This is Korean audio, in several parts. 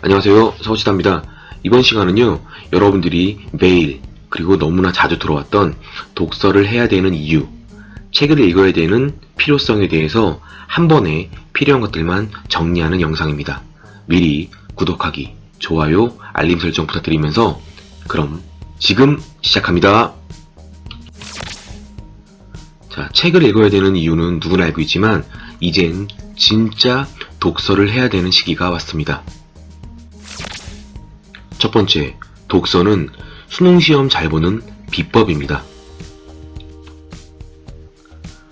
안녕하세요, 서우치다입니다. 이번 시간은요, 여러분들이 매일 그리고 너무나 자주 들어왔던 독서를 해야 되는 이유, 책을 읽어야 되는 필요성에 대해서 한 번에 필요한 것들만 정리하는 영상입니다. 미리 구독하기, 좋아요, 알림 설정 부탁드리면서 그럼 지금 시작합니다. 자, 책을 읽어야 되는 이유는 누구나 알고 있지만 이젠 진짜 독서를 해야 되는 시기가 왔습니다. 첫 번째, 독서는 수능 시험 잘 보는 비법입니다.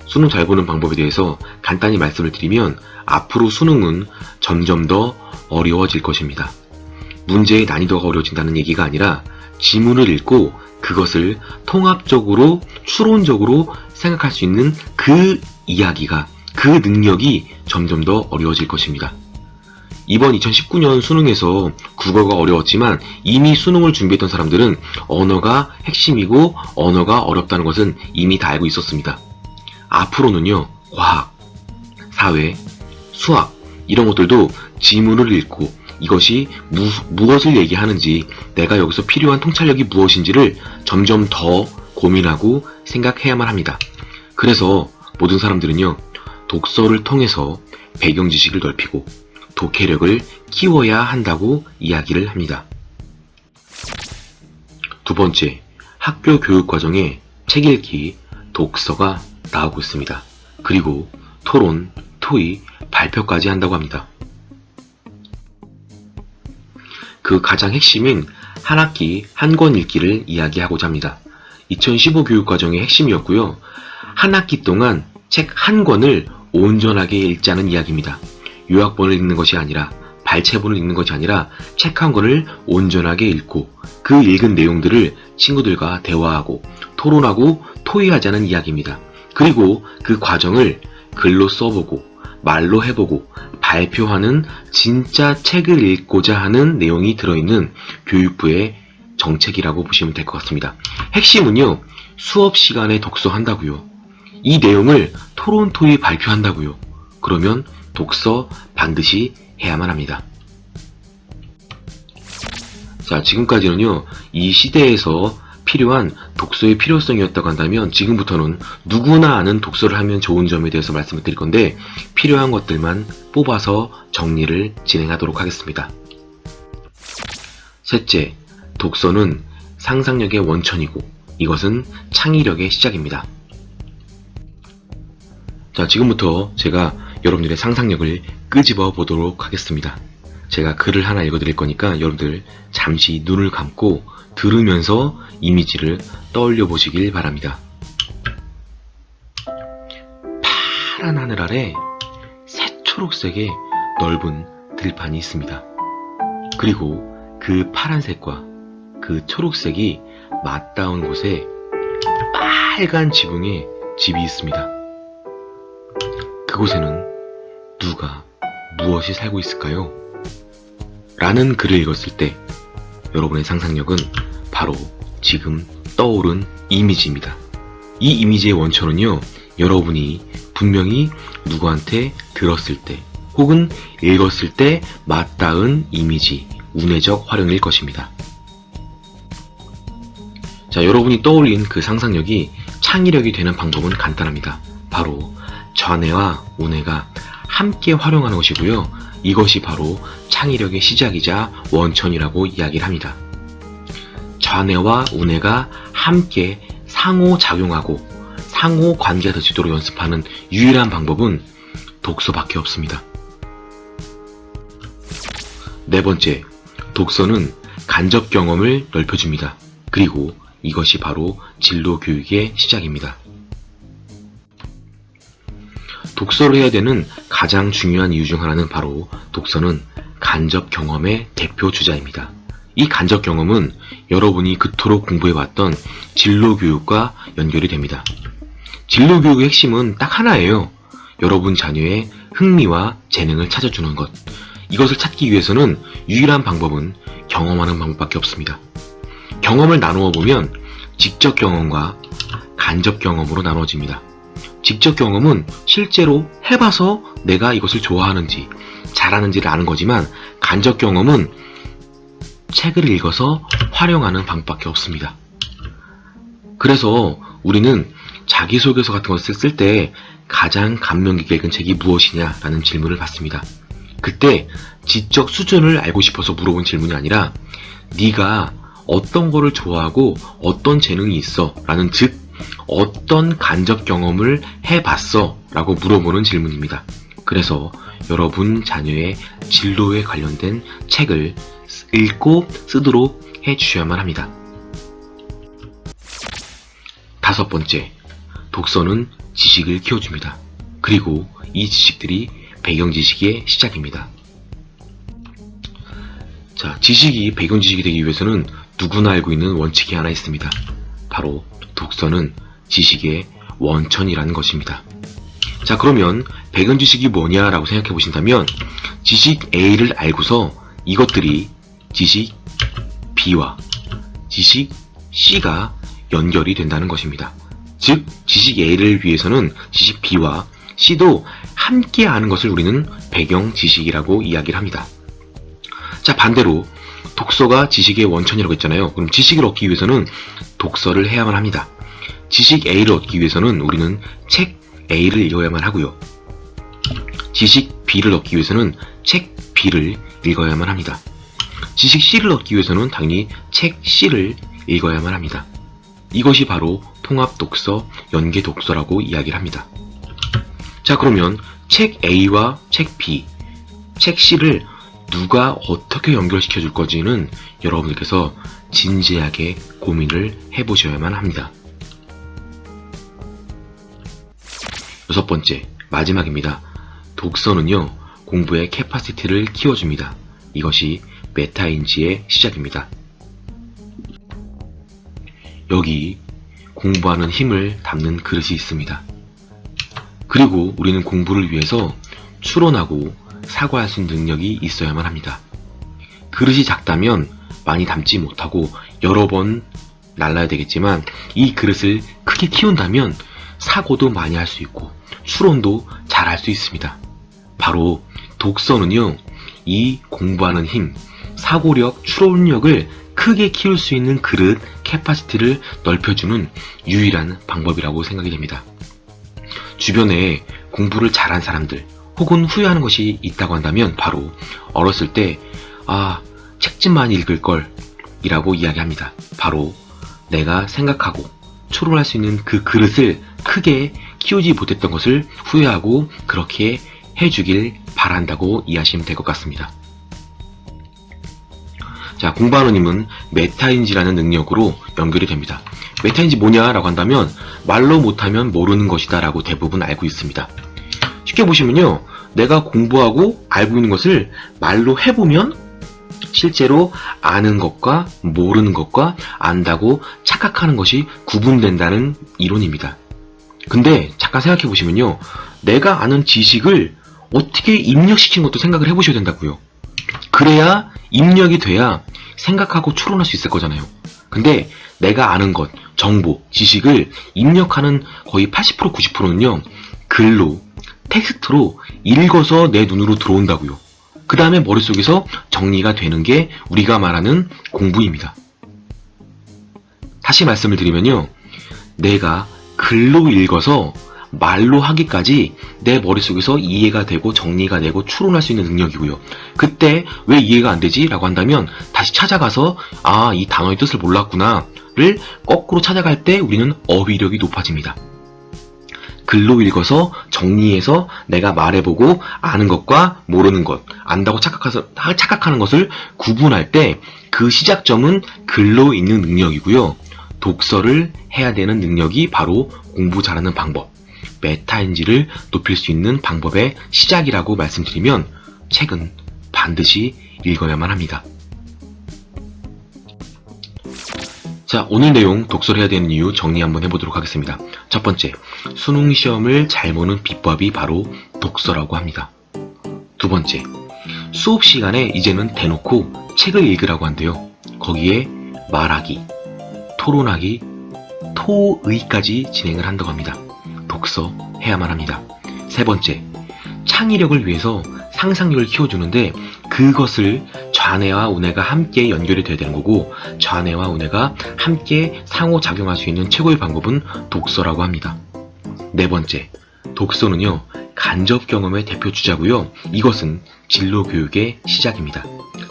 수능 잘 보는 방법에 대해서 간단히 말씀을 드리면 앞으로 수능은 점점 더 어려워질 것입니다. 문제의 난이도가 어려워진다는 얘기가 아니라 지문을 읽고 그것을 통합적으로 추론적으로 생각할 수 있는 그 이야기가, 그 능력이 점점 더 어려워질 것입니다. 이번 2019년 수능에서 국어가 어려웠지만 이미 수능을 준비했던 사람들은 언어가 핵심이고 언어가 어렵다는 것은 이미 다 알고 있었습니다. 앞으로는요, 과학, 사회, 수학 이런 것들도 지문을 읽고 이것이 무엇을 얘기하는지, 내가 여기서 필요한 통찰력이 무엇인지를 점점 더 고민하고 생각해야만 합니다. 그래서 모든 사람들은요, 독서를 통해서 배경 지식을 넓히고 독해력을 키워야 한다고 이야기를 합니다. 두 번째, 학교 교육 과정에 책 읽기, 독서가 나오고 있습니다. 그리고 토론, 토의, 발표까지 한다고 합니다. 그 가장 핵심인 한 학기 한 권 읽기를 이야기하고자 합니다. 2015 교육 과정의 핵심이었고요. 한 학기 동안 책 한 권을 온전하게 읽자는 이야기입니다. 요약본을 읽는 것이 아니라, 발췌본을 읽는 것이 아니라 책 한 권을 온전하게 읽고 그 읽은 내용들을 친구들과 대화하고 토론하고 토의하자는 이야기입니다. 그리고 그 과정을 글로 써보고 말로 해보고 발표하는 진짜 책을 읽고자 하는 내용이 들어있는 교육부의 정책이라고 보시면 될 것 같습니다. 핵심은요, 수업 시간에 독서한다고요. 이 내용을 토론, 토의, 발표한다고요. 그러면 독서 반드시 해야만 합니다. 자, 지금까지는요, 이 시대에서 필요한 독서의 필요성이었다고 한다면 지금부터는 누구나 아는 독서를 하면 좋은 점에 대해서 말씀을 드릴 건데, 필요한 것들만 뽑아서 정리를 진행하도록 하겠습니다. 셋째, 독서는 상상력의 원천이고 이것은 창의력의 시작입니다. 자, 지금부터 제가 여러분들의 상상력을 끄집어 보도록 하겠습니다. 제가 글을 하나 읽어드릴 거니까 여러분들 잠시 눈을 감고 들으면서 이미지를 떠올려 보시길 바랍니다. 파란 하늘 아래 새초록색의 넓은 들판이 있습니다. 그리고 그 파란색과 그 초록색이 맞닿은 곳에 빨간 지붕의 집이 있습니다. 그곳에는 누가, 무엇이 살고 있을까요? 라는 글을 읽었을 때 여러분의 상상력은 바로 지금 떠오른 이미지입니다. 이 이미지의 원천은요, 여러분이 분명히 누구한테 들었을 때 혹은 읽었을 때 맞닿은 이미지, 운해적 활용일 것입니다. 자, 여러분이 떠올린 그 상상력이 창의력이 되는 방법은 간단합니다. 바로 좌뇌와 우뇌가 함께 활용하는 것이고요. 이것이 바로 창의력의 시작이자 원천이라고 이야기를 합니다. 좌뇌와 우뇌가 함께 상호작용하고 상호관계가 되도록 연습하는 유일한 방법은 독서밖에 없습니다. 네 번째, 독서는 간접 경험을 넓혀줍니다. 그리고 이것이 바로 진로 교육의 시작입니다. 독서를 해야 되는 가장 중요한 이유 중 하나는 바로 독서는 간접 경험의 대표 주자입니다. 이 간접 경험은 여러분이 그토록 공부해왔던 진로 교육과 연결이 됩니다. 진로 교육의 핵심은 딱 하나예요. 여러분 자녀의 흥미와 재능을 찾아주는 것. 이것을 찾기 위해서는 유일한 방법은 경험하는 방법밖에 없습니다. 경험을 나누어 보면 직접 경험과 간접 경험으로 나눠집니다. 직접 경험은 실제로 해봐서 내가 이것을 좋아하는지, 잘하는지를 아는 거지만 간접 경험은 책을 읽어서 활용하는 방법밖에 없습니다. 그래서 우리는 자기소개서 같은 것을 쓸 때 가장 감명 깊게 읽은 책이 무엇이냐라는 질문을 받습니다. 그때 지적 수준을 알고 싶어서 물어본 질문이 아니라 네가 어떤 거를 좋아하고 어떤 재능이 있어 라는, 즉 어떤 간접 경험을 해봤어 라고 물어보는 질문입니다. 그래서 여러분 자녀의 진로에 관련된 책을 읽고 쓰도록 해주셔야만 합니다. 5번째, 독서는 지식을 키워줍니다. 그리고 이 지식들이 배경지식의 시작입니다. 자, 지식이 배경지식이 되기 위해서는 누구나 알고 있는 원칙이 하나 있습니다. 바로 독서는 지식의 원천이라는 것입니다. 자, 그러면 배경지식이 뭐냐라고 생각해 보신다면 지식 A를 알고서 이것들이 지식 B와 지식 C가 연결이 된다는 것입니다. 즉, 지식 A를 위해서는 지식 B와 C도 함께 아는 것을 우리는 배경지식이라고 이야기를 합니다. 자, 반대로 독서가 지식의 원천이라고 했잖아요. 그럼 지식을 얻기 위해서는 독서를 해야만 합니다. 지식 A를 얻기 위해서는 우리는 책 A를 읽어야만 하고요. 지식 B를 얻기 위해서는 책 B를 읽어야만 합니다. 지식 C를 얻기 위해서는 당연히 책 C를 읽어야만 합니다. 이것이 바로 통합 독서, 연계 독서라고 이야기를 합니다. 자, 그러면 책 A와 책 B, 책 C를 누가 어떻게 연결시켜 줄 건지는 여러분들께서 진지하게 고민을 해보셔야만 합니다. 6번째, 마지막입니다. 독서는요, 공부의 캐파시티를 키워줍니다. 이것이 메타인지의 시작입니다. 여기 공부하는 힘을 담는 그릇이 있습니다. 그리고 우리는 공부를 위해서 추론하고 사고할 수 있는 능력이 있어야만 합니다. 그릇이 작다면 많이 담지 못하고 여러 번 날라야 되겠지만 이 그릇을 크게 키운다면 사고도 많이 할 수 있고 추론도 잘 할 수 있습니다. 바로 독서는요, 이 공부하는 힘, 사고력, 추론력을 크게 키울 수 있는 그릇, 캐파시티를 넓혀주는 유일한 방법이라고 생각이 됩니다. 주변에 공부를 잘한 사람들 혹은 후회하는 것이 있다고 한다면 바로 어렸을 때 책 좀 많이 읽을 걸 이라고 이야기합니다. 바로 내가 생각하고 추론할 수 있는 그 그릇을 크게 키우지 못했던 것을 후회하고 그렇게 해주길 바란다고 이해하시면 될 것 같습니다. 자, 공부하는 힘은 메타인지라는 능력으로 연결이 됩니다. 메타인지 뭐냐라고 한다면 말로 못하면 모르는 것이다 라고 대부분 알고 있습니다. 쉽게 보시면요, 내가 공부하고 알고 있는 것을 말로 해보면 실제로 아는 것과 모르는 것과 안다고 착각하는 것이 구분된다는 이론입니다. 근데 잠깐 생각해 보시면요, 내가 아는 지식을 어떻게 입력시킨 것도 생각을 해보셔야 된다고요. 그래야 입력이 돼야 생각하고 추론할 수 있을 거잖아요. 근데 내가 아는 것, 정보, 지식을 입력하는 거의 80%, 90%는요 글로, 텍스트로 읽어서 내 눈으로 들어온다고요. 그 다음에 머릿속에서 정리가 되는 게 우리가 말하는 공부입니다. 다시 말씀을 드리면요, 내가 글로 읽어서 말로 하기까지 내 머릿속에서 이해가 되고 정리가 되고 추론할 수 있는 능력이고요. 그때 왜 이해가 안 되지? 라고 한다면 다시 찾아가서 이 단어의 뜻을 몰랐구나를 거꾸로 찾아갈 때 우리는 어휘력이 높아집니다. 글로 읽어서 정리해서 내가 말해보고 아는 것과 모르는 것, 안다고 착각하는 것을 구분할 때 그 시작점은 글로 읽는 능력이고요. 독서를 해야 되는 능력이 바로 공부 잘하는 방법, 메타인지를 높일 수 있는 방법의 시작이라고 말씀드리면 책은 반드시 읽어야만 합니다. 자, 오늘 내용 독서를 해야 되는 이유 정리 한번 해보도록 하겠습니다. 첫 번째, 수능 시험을 잘 보는 비법이 바로 독서라고 합니다. 두 번째, 수업 시간에 이제는 대놓고 책을 읽으라고 한대요. 거기에 말하기, 토론하기, 토의까지 진행을 한다고 합니다. 독서 해야만 합니다. 세 번째, 창의력을 위해서 상상력을 키워주는데 그것을 좌뇌와 우뇌가 함께 연결이 돼야 되는 거고 좌뇌와 우뇌가 함께 상호작용할 수 있는 최고의 방법은 독서라고 합니다. 네 번째, 독서는요, 간접 경험의 대표 주자고요. 이것은 진로 교육의 시작입니다.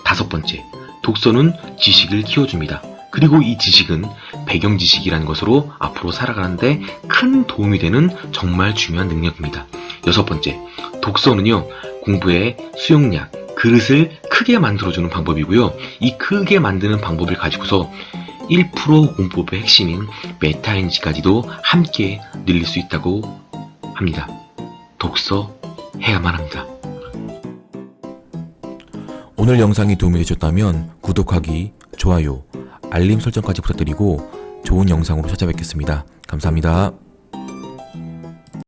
다섯 번째, 독서는 지식을 키워줍니다. 그리고 이 지식은 배경 지식이라는 것으로 앞으로 살아가는데 큰 도움이 되는 정말 중요한 능력입니다. 여섯 번째, 독서는요, 공부의 수용량, 그릇을 크게 만들어주는 방법이고요. 이 크게 만드는 방법을 가지고서 1% 공부법의 핵심인 메타인지까지도 함께 늘릴 수 있다고 합니다. 독서 해야만 합니다. 오늘 영상이 도움이 되셨다면 구독하기, 좋아요, 알림 설정까지 부탁드리고 좋은 영상으로 찾아뵙겠습니다. 감사합니다.